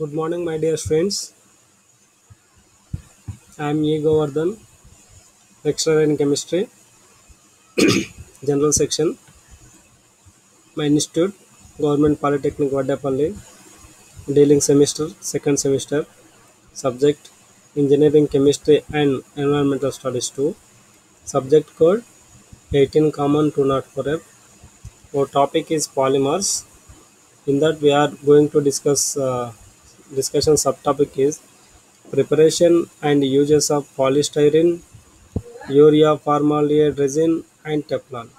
Good morning, my dear friends. I am E. Govardhan, lecturer in chemistry, general section, my institute, Government Polytechnic Vaddapalli, dealing semester, second semester, subject engineering, chemistry, and environmental studies 2. Subject code 18 common 204F. Our topic is polymers. In that, we are going to discuss discussion subtopic is preparation and uses of polystyrene, urea, formaldehyde resin, and Teflon.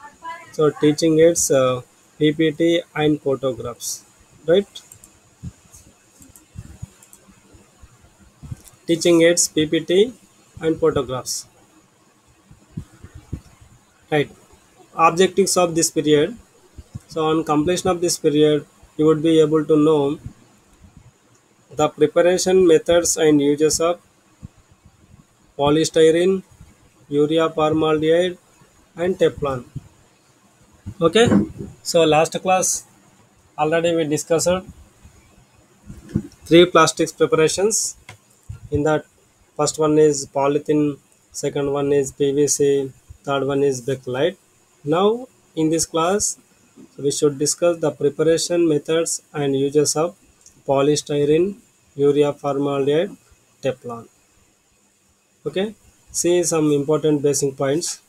So teaching aids, PPT and photographs, right? Teaching aids, PPT and photographs, right? Objectives of this period. So on completion of this period, you would be able to know the preparation methods and uses of polystyrene, urea formaldehyde, and Teflon. Okay. So last class already we discussed three plastics preparations. In that, first one is polythene, second one is PVC, third one is bakelite. Now in this class we should discuss the preparation methods and uses of polystyrene, urea formaldehyde, Teflon. Okay, see some important basic points.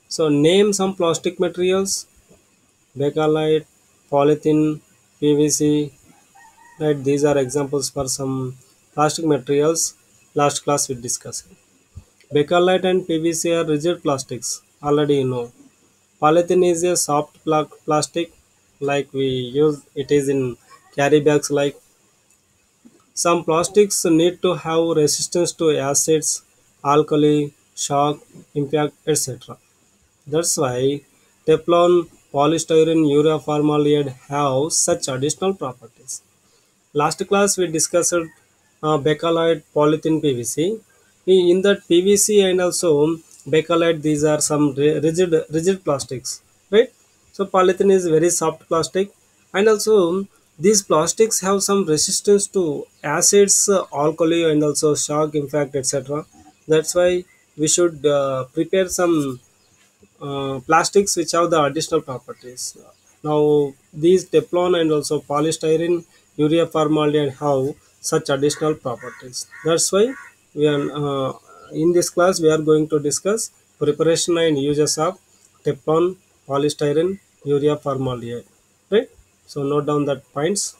So name some plastic materials: bakelite, polythene, PVC. Right, these are examples for some plastic materials. Last class we discussed. Bakelite and PVC are rigid plastics. Already you know. Polythene is a soft plastic, like we use it is in carry bags. Like some plastics need to have resistance to acids, alkali, shock, impact, etc. That's why Teflon, polystyrene, urea formaldehyde have such additional properties. Last class we discussed bakelite, polythene, PVC. In that PVC and also bakelite, these are some rigid plastics, right? So polythene is very soft plastic, and also these plastics have some resistance to acids, alkali, and also shock, impact, etc. That's why we should prepare some plastics which have the additional properties. Now, these Teflon and also polystyrene, urea formaldehyde have such additional properties. That's why we are in this class we are going to discuss preparation and uses of Teflon, polystyrene, urea formaldehyde. Right? So note down that points.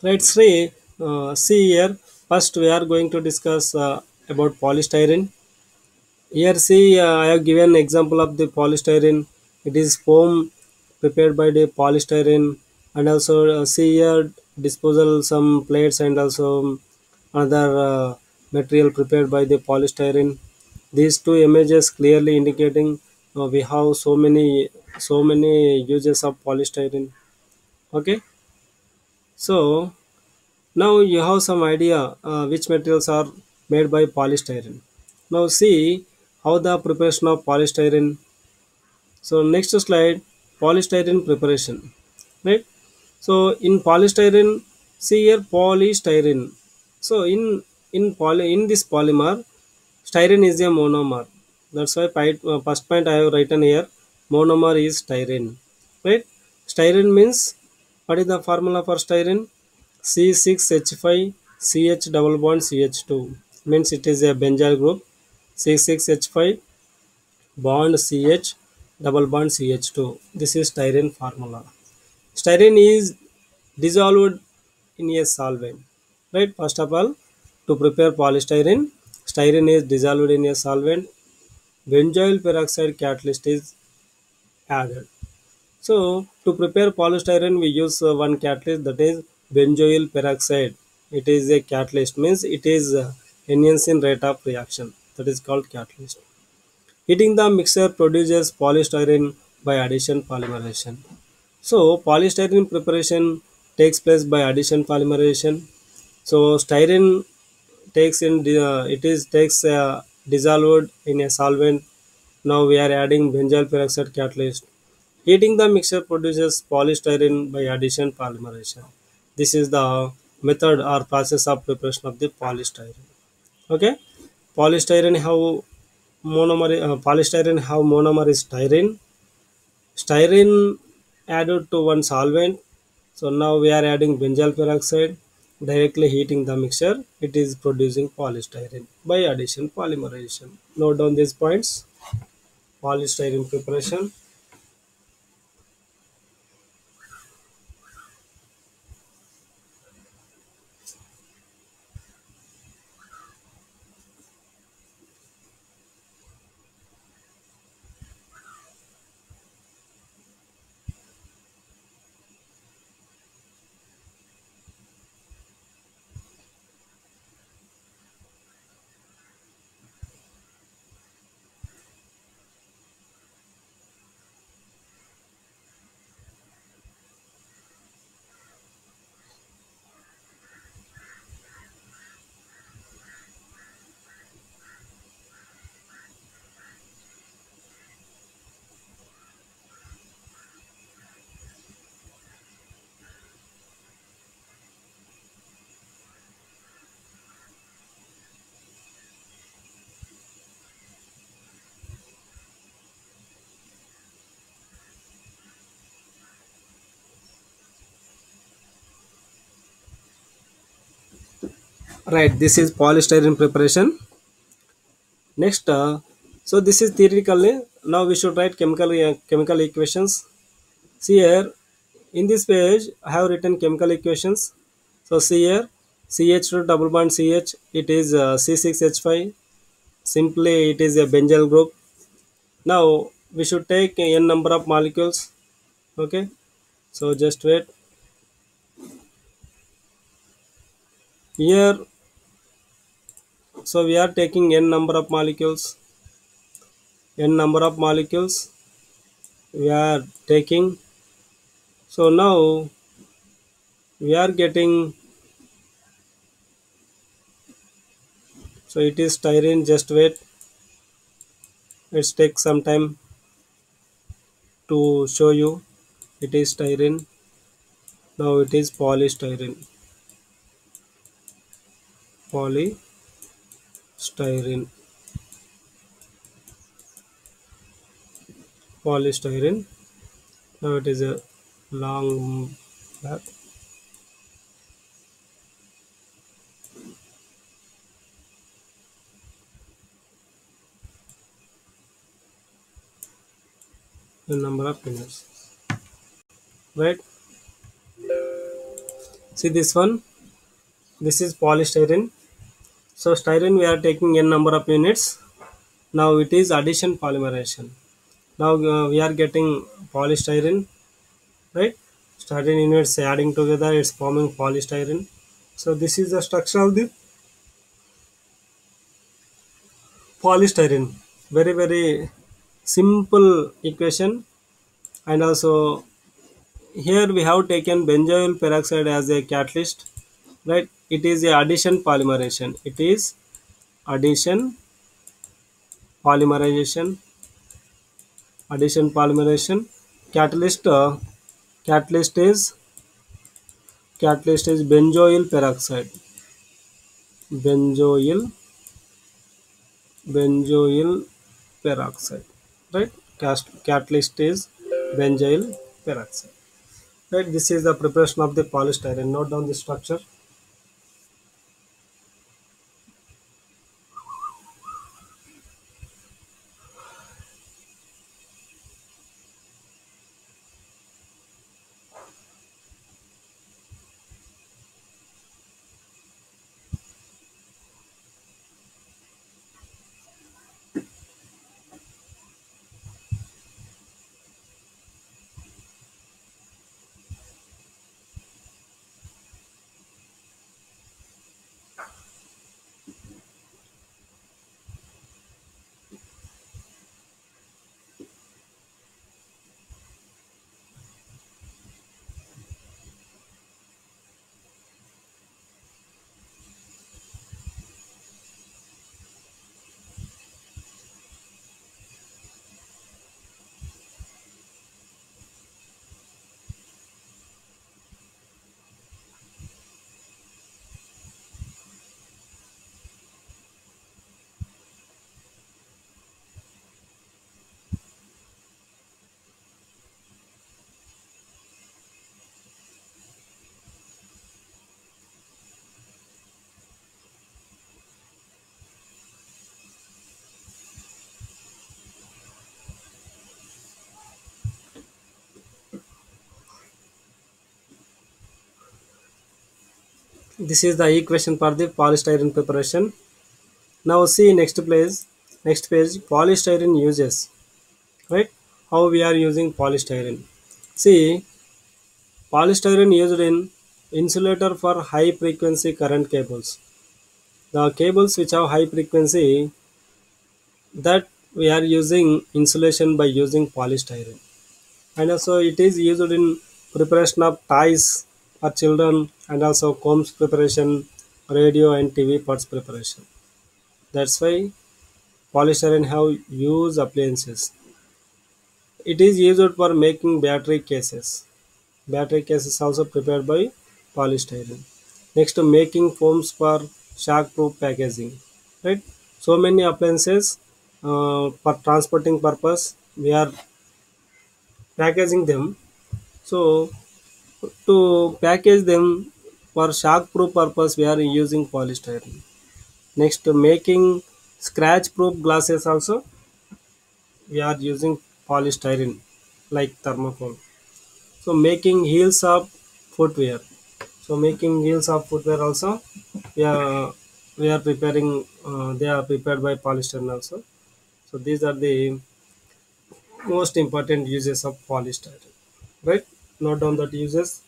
Right, Sri. See here. First, we are going to discuss about polystyrene. Here, see, I have given example of the polystyrene. It is foam prepared by the polystyrene, and also see here disposal some plates and also other material prepared by the polystyrene. These two images clearly indicating we have so many uses of polystyrene. Okay, so now you have some idea which materials are made by polystyrene. Now see how the preparation of polystyrene. So next slide, polystyrene preparation, right? So in polystyrene, see here polystyrene. So in this polymer, styrene is a monomer. That's why first point I have written here, monomer is styrene. right? Styrene means, what is the formula for styrene? C6H5 CH double bond CH2, means it is a benzyl group. C6H5 bond CH double bond CH2, this is styrene formula. Styrene is dissolved in a solvent, right? First of all, to prepare polystyrene, styrene is dissolved in a solvent. Benzoyl peroxide catalyst is added. So to prepare polystyrene, we use one catalyst, that is benzoyl peroxide. It is a catalyst, means it is enhancing rate of reaction. That is called catalyst. Heating the mixture produces polystyrene by addition polymerization. So polystyrene preparation takes place by addition polymerization. So styrene takes in it is takes dissolved in a solvent. Now we are adding benzyl peroxide catalyst. Heating the mixture produces polystyrene by addition polymerization. This is the method or process of preparation of the polystyrene. Okay, polystyrene have polystyrene have monomer is styrene. Styrene added to one solvent. So now we are adding benzyl peroxide. Directly heating the mixture, it is producing polystyrene by addition polymerization. Note down these points. Polystyrene preparation. Right, this is polystyrene preparation. Next, so this is theoretically. Now we should write chemical equations. See here, in this page, I have written chemical equations. So see here, CH2 double bond CH, it is C6H5. Simply, it is a benzyl group. Now we should take n number of molecules. Okay, so just wait. Here, so we are taking n number of molecules. N number of molecules we are taking. So now we are getting, so it is styrene. Just wait, it takes some time to show you. It is styrene. Now it is polystyrene. Polystyrene. Polystyrene. Now it is a long back. The number of units. Right. See this one. This is polystyrene. So styrene we are taking n number of units. Now it is addition polymerization. Now we are getting polystyrene, right? Styrene units adding together, it's forming polystyrene. So this is the structure of the polystyrene. Very very simple equation. And also here we have taken benzoyl peroxide as a catalyst, right? It is a addition polymerization. It is addition polymerization. Addition polymerization. Catalyst. Catalyst is benzoyl peroxide. Benzoyl benzoyl peroxide, right? Catalyst is benzyl peroxide. Right, this is the preparation of the polystyrene. Note down the structure. This is the equation for the polystyrene preparation. Now see next page polystyrene uses, right? How we are using polystyrene. See, polystyrene used in insulator for high frequency current cables. The cables which have high frequency, that we are using insulation by using polystyrene. And also it is used in preparation of toys for children, and also combs preparation, radio and TV parts preparation. That's why polystyrene have used appliances. It is used for making battery cases. Battery cases also prepared by polystyrene. Next, making foams for shock-proof packaging. Right? So many appliances for transporting purpose we are packaging them. So to package them for shock-proof purpose we are using polystyrene. Next, making scratch-proof glasses also we are using polystyrene like thermocol. So making heels of footwear. So making heels of footwear also we are preparing. They are prepared by polystyrene also. So these are the most important uses of polystyrene. Right? Note down that uses.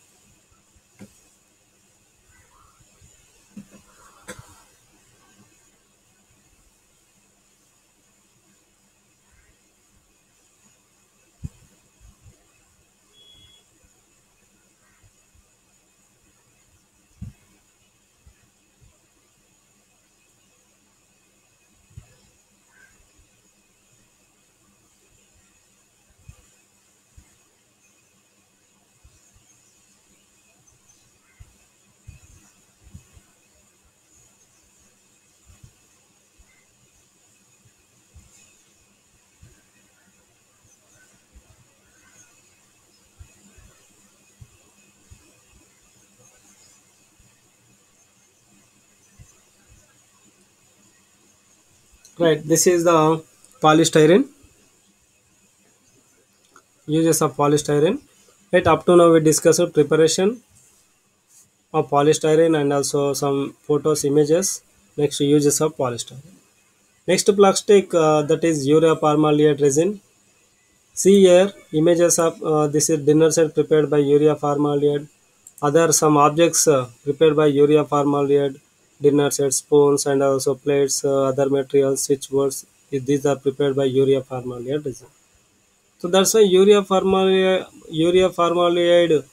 Right. This is the polystyrene uses of polystyrene. Right. Up to now we discussed preparation of polystyrene and also some photos images. Next uses of polystyrene. Next plastic that is urea formaldehyde resin. See here images of this is dinner set prepared by urea formaldehyde. Other some objects prepared by urea formaldehyde, dinner set, spoons and also plates, other materials, switchboards. These are prepared by urea formaldehyde resin. So that's why urea formaldehyde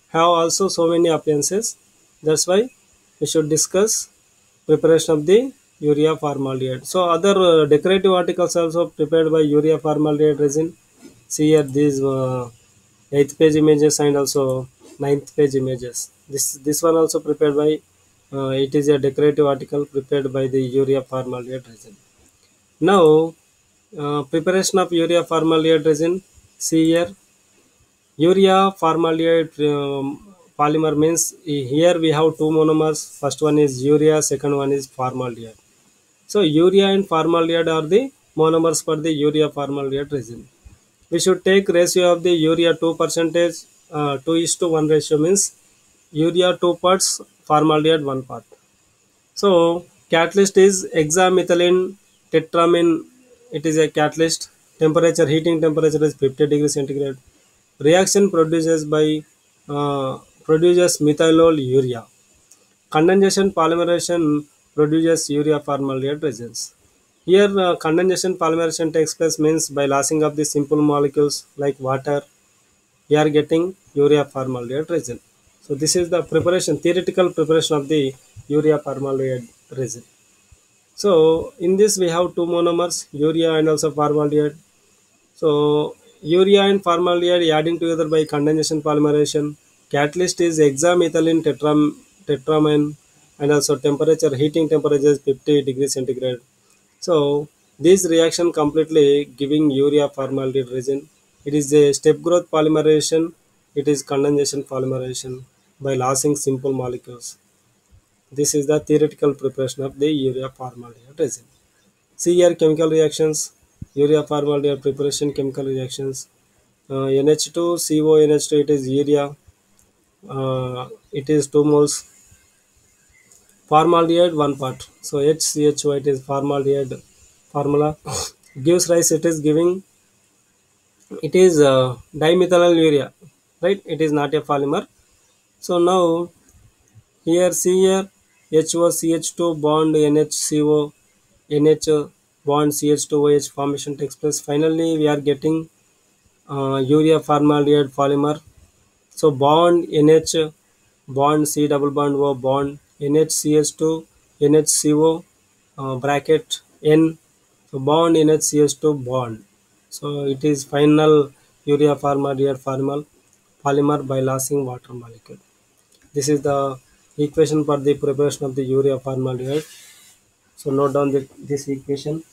have also so many appliances. That's why we should discuss preparation of the urea formaldehyde. So other decorative articles also prepared by urea formaldehyde resin. See here these 8th page images and also 9th page images. This one also prepared by it is a decorative article prepared by the urea formaldehyde resin. Now preparation of urea formaldehyde resin. See here Urea formaldehyde polymer means here we have two monomers. First one is urea, second one is formaldehyde. So urea and formaldehyde are the monomers for the urea formaldehyde resin. We should take ratio of the urea 2 percentage, 2 is to 1 ratio means urea 2 parts, formaldehyde 1 part. So catalyst is hexamethylene tetramine. It is a catalyst. Temperature, heating temperature is 50 degrees centigrade. Reaction produces methylol urea. Condensation polymerization produces urea formaldehyde resins. Here, condensation polymerization takes place means by lossing of the simple molecules like water, we are getting urea formaldehyde resin. So this is the preparation, theoretical preparation of the urea formaldehyde resin. So in this we have two monomers, urea and also formaldehyde. So urea and formaldehyde adding together by condensation polymerization. Catalyst is hexamethylene tetramine and also temperature, heating temperature is 50 degrees centigrade. So this reaction completely giving urea formaldehyde resin. It is a step growth polymerization. It is condensation polymerization by lossing simple molecules. This is the theoretical preparation of the urea formaldehyde resin. See here chemical reactions, urea formaldehyde preparation chemical reactions. NH2 CONH2 it is urea. It is 2 moles. Formaldehyde 1 part. So HCHO it is formaldehyde formula gives rise. It is giving. It is dimethyl urea, right? It is not a polymer. So now here see here HOCH2 bond NHCO NH bond CH2OH formation takes place. Finally, we are getting urea formaldehyde polymer. So bond NH bond C double bond O bond NHCH2 NHCO bracket N. So bond NHCH2 bond. So it is final urea formaldehyde polymer by lossing water molecule. This is the equation for the preparation of the urea formaldehyde. So note down this equation.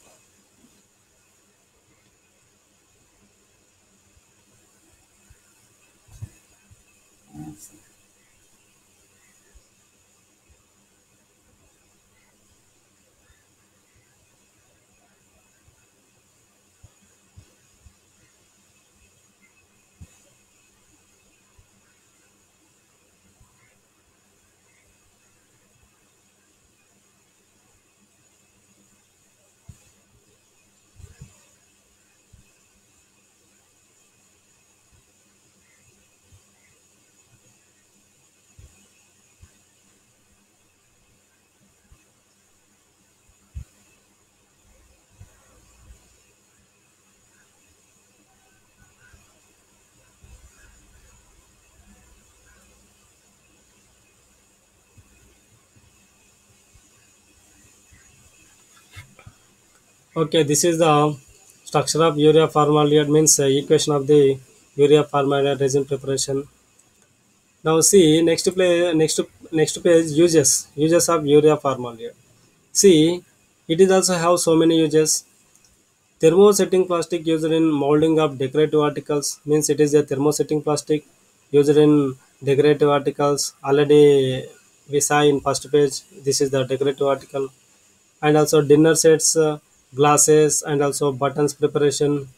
Okay, this is the structure of urea formaldehyde means equation of the urea formaldehyde resin preparation. Now see next page uses of urea formaldehyde. See, it is also have so many uses. Thermosetting plastic used in molding of decorative articles means it is a thermosetting plastic used in decorative articles. Already we saw in first page. This is the decorative article, and also dinner sets, glasses, and also buttons preparation.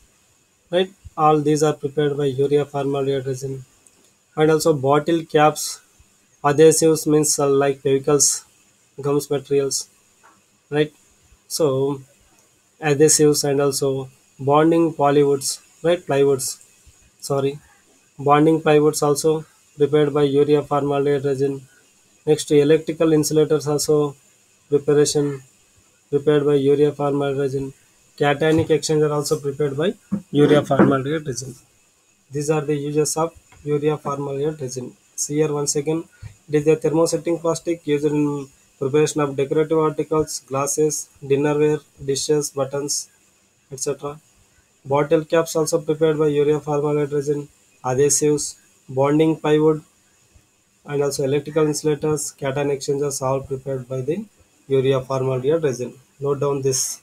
Right, all these are prepared by urea formaldehyde resin, and also bottle caps, adhesives means like vehicles, gums materials. Right, so adhesives and also bonding polywoods, right? Plywoods. Sorry, bonding plywoods also prepared by urea formaldehyde resin. Next, electrical insulators also preparation prepared by urea formaldehyde resin. Cationic exchanger also prepared by urea formaldehyde resin. These are the uses of urea formaldehyde resin. See here once again, it is a thermosetting plastic used in preparation of decorative articles, glasses, dinnerware, dishes, buttons, etc. Bottle caps also prepared by urea formaldehyde resin, adhesives, bonding plywood, and also electrical insulators, cation exchangers all prepared by the urea formaldehyde resin. Note down this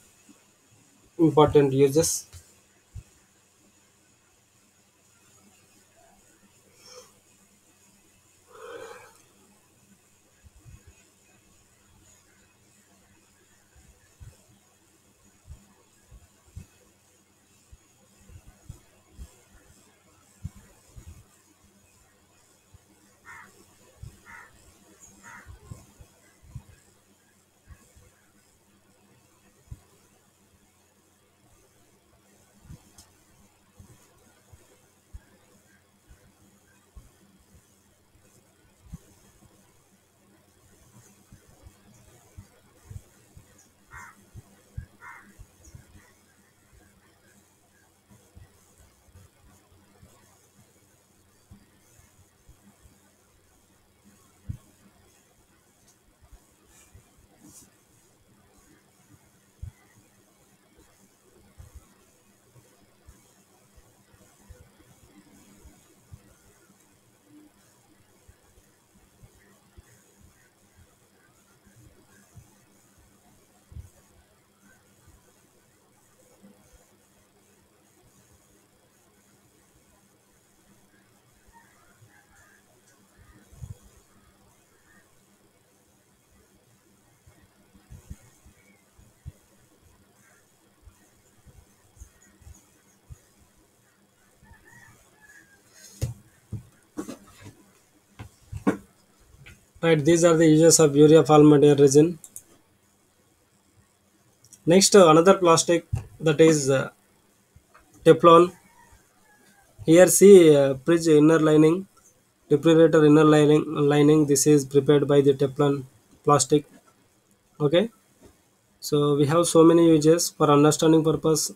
important uses. Right, these are the uses of urea polymer resin. Next, another plastic, that is Teflon. Here see fridge inner lining, refrigerator inner lining. This is prepared by the Teflon plastic. Okay, so we have so many uses. For understanding purpose,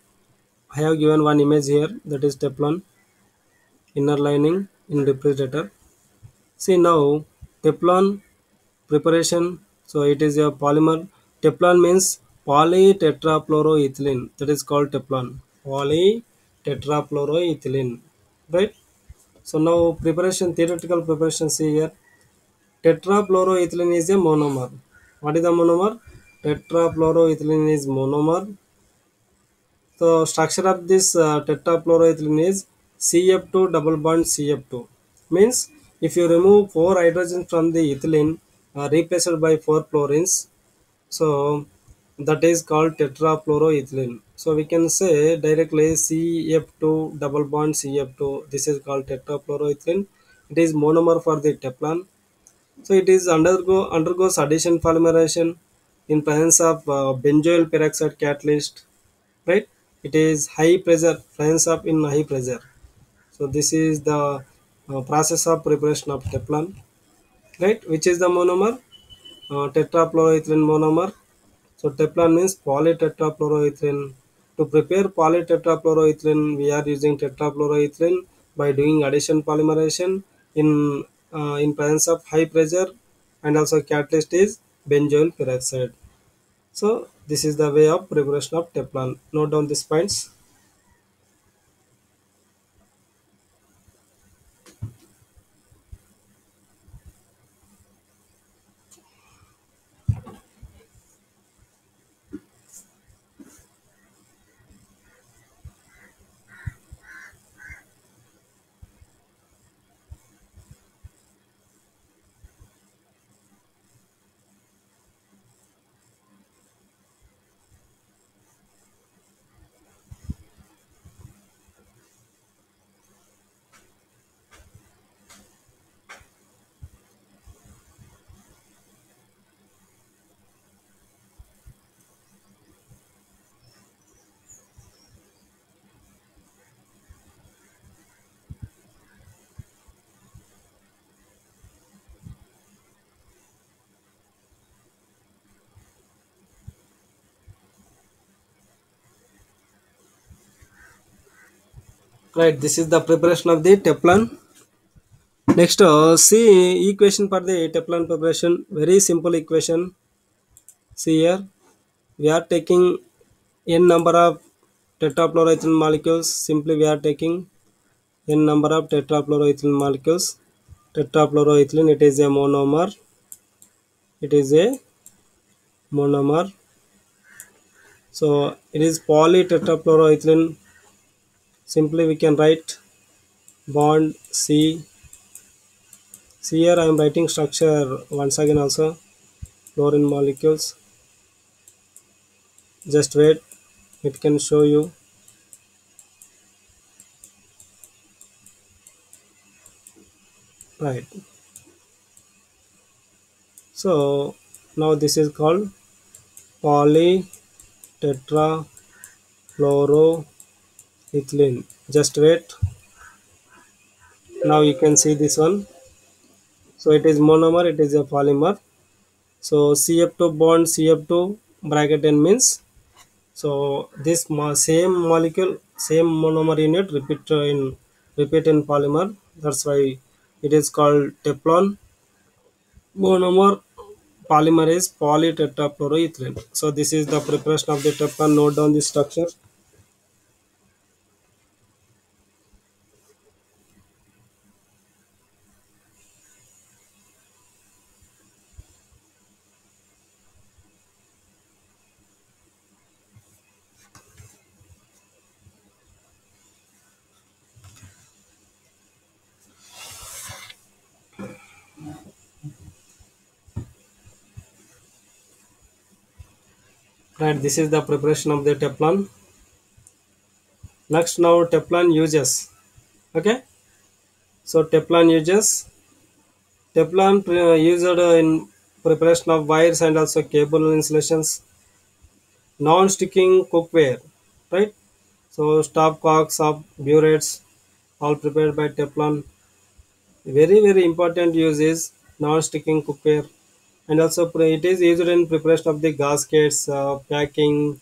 I have given one image here, that is Teflon inner lining in refrigerator. See now, Teflon preparation. So it is a polymer. Teflon means polytetrafluoroethylene. That is called Teflon. Polytetrafluoroethylene. Right. So now preparation, theoretical preparation. See here, tetrafluoroethylene is a monomer. What is the monomer? Tetrafluoroethylene is monomer. So structure of this tetrafluoroethylene is CF2 double bond CF2. Means if you remove 4 hydrogens from the ethylene, replaced by 4 fluorines, so that is called tetrafluoroethylene. So we can say directly CF2 double bond CF2. This is called tetrafluoroethylene. It is monomer for the Teflon. So it is undergoes addition polymerization in presence of benzoyl peroxide catalyst, right? It is high pressure, presence of in high pressure. So this is the process of preparation of Teflon, right? Which is the monomer? Tetrafluoroethylene monomer. So Teflon means polytetrafluoroethylene. To prepare polytetrafluoroethylene, we are using tetrafluoroethylene by doing addition polymerization in presence of high pressure, and also catalyst is benzoyl peroxide. So this is the way of preparation of Teflon. Note down these points. Right, this is the preparation of the Teflon. Next, see equation for the Teflon preparation. Very simple equation. See here, we are taking n number of tetrafluoroethylene molecules. Simply we are taking n number of tetrafluoroethylene molecules. Tetrafluoroethylene, it is a monomer. It is a monomer. So it is polytetrafluoroethylene. Simply we can write bond C. See here I am writing structure once again also. Fluorine molecules. Just wait, it can show you. Right. So now this is called polytetrafluoroethylene. Just wait. Now you can see this one. So it is monomer, it is a polymer. So CF2 bond CF2 bracket n means, so this same molecule, same monomer unit repeat in polymer. That's why it is called Teflon. Monomer polymer is polytetrafluoroethylene. So this is the preparation of the Teflon. Note down the structure. Right, this is the preparation of the Teflon. Next, now Teflon uses. Okay, so Teflon uses. Teflon used in preparation of wires and also cable installations. Non-sticking cookware, right? So stopcocks of burettes, all prepared by Teflon. Very important use is non-sticking cookware, and also it is used in preparation of the gaskets, packing,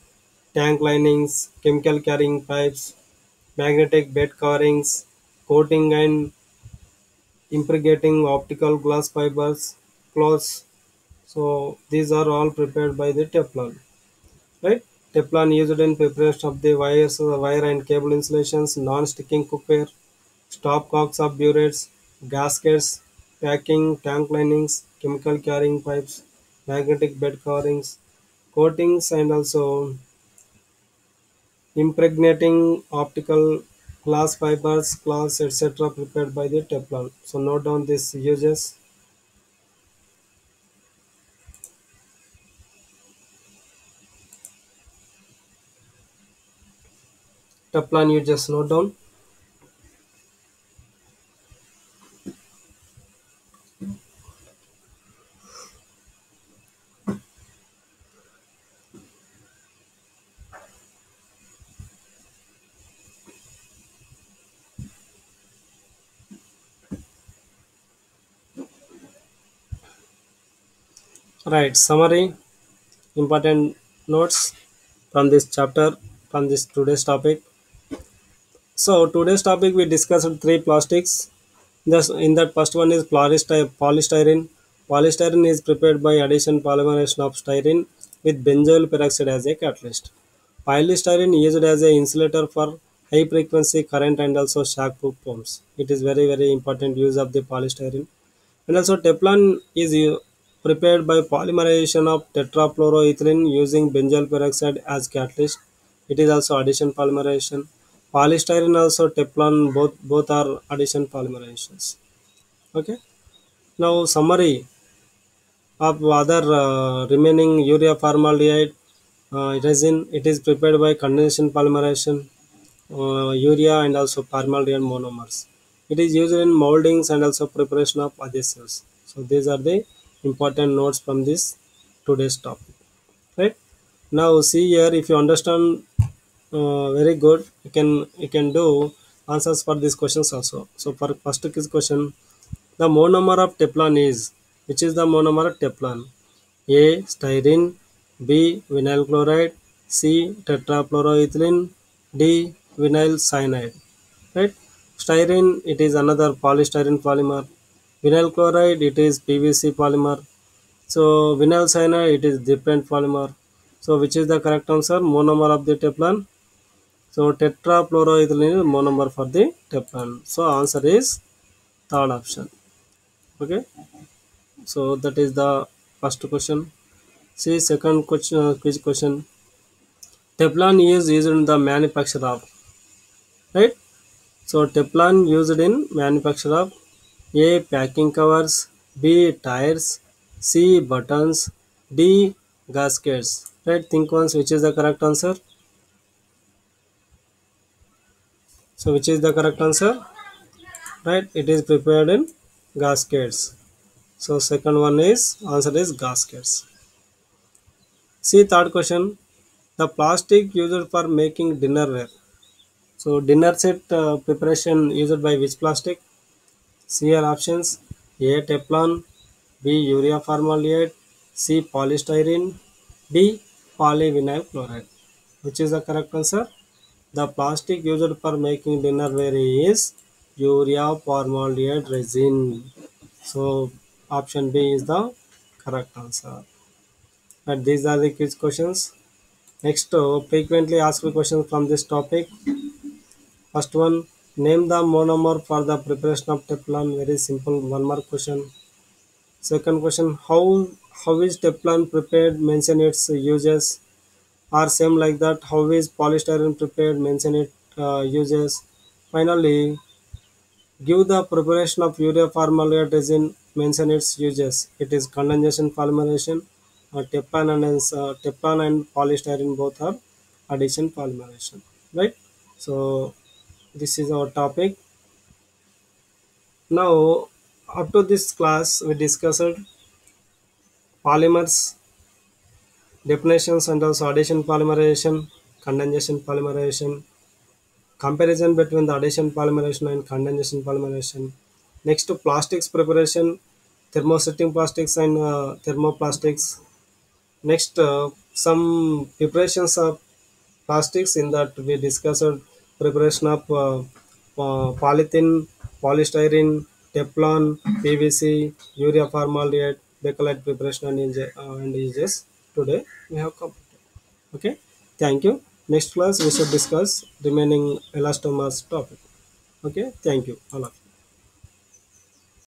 tank linings, chemical carrying pipes, magnetic bed coverings, coating and impregnating optical glass fibers, cloths. So these are all prepared by the Teflon, right? Teflon used in preparation of the wires, wire and cable installations, non-sticking cookware, stopcocks of burettes, gaskets, packing, tank linings, chemical carrying pipes, magnetic bed coverings, coatings, and also impregnating optical glass fibers, cloths, etc. prepared by the Teflon. So note down these uses. Teflon you just note down. Right, summary, important notes from this chapter, from this today's topic. So today's topic we discussed three plastics. Thus, in that first one is polystyrene. Polystyrene is prepared by addition polymerization of styrene with benzoyl peroxide as a catalyst. Polystyrene used as a insulator for high frequency current and also shock proof pumps. It is very important use of the polystyrene. And also Teflon is prepared by polymerization of tetrafluoroethylene using benzoyl peroxide as catalyst. It is also addition polymerization. Polystyrene also Teflon both are addition polymerizations. Okay. Now summary of other remaining urea formaldehyde resin. It is prepared by condensation polymerization, urea and also formaldehyde monomers. It is used in moldings and also preparation of adhesives. So these are the important notes from this today's topic. Right now, see here if you understand very good, you can do answers for these questions also. So for first question, the monomer of Teflon is, which is the monomer of Teflon? A. Styrene, B. Vinyl chloride, C. Tetrafluoroethylene, D. Vinyl cyanide. Right? Styrene, it is another polystyrene polymer. Vinyl chloride, it is PVC polymer. So vinyl cyanide, it is different polymer. So which is the correct answer? Monomer of the Teflon. So tetrafluoroethylene is monomer for the Teflon. So answer is third option. Okay. So that is the first question. See second question, quiz question. Teflon is used in the manufacture of, right? So Teflon used in manufacture of A. Packing covers, B. Tires, C. Buttons, D. Gaskets. Right? Think once which is the correct answer. So which is the correct answer? Right? It is prepared in gaskets. So second one is answer is gaskets. See third question. The plastic used for making dinnerware. So dinner set preparation used by which plastic? See your options: A. Teflon, B. Urea formaldehyde, C. Polystyrene, D. Polyvinyl chloride. Which is the correct answer? The plastic used for making dinnerware is urea formaldehyde resin. So option B is the correct answer. And these are the quiz questions. Next, frequently asked questions from this topic. First one, name the monomer for the preparation of Teflon. Very simple, one mark question. Second question, how is Teflon prepared? Mention its uses. Are same like that. How is polystyrene prepared? Mention its uses. Finally, give the preparation of urea formaldehyde resin. Mention its uses. It is condensation polymerization. Teflon and polystyrene both are addition polymerization. Right. So this is our topic. Now Up to this class, we discussed polymers, definitions, and also addition polymerization, condensation polymerization, comparison between the addition polymerization and condensation polymerization. Next to plastics preparation, thermosetting plastics and thermoplastics. Next, some preparations of plastics in that we discussed preparation of polythene, polystyrene, Teflon, PVC, urea formaldehyde, bakelite preparation and uses. Today we have completed. Okay, thank you. Next class we should discuss remaining elastomers topic. Okay, thank you all of you.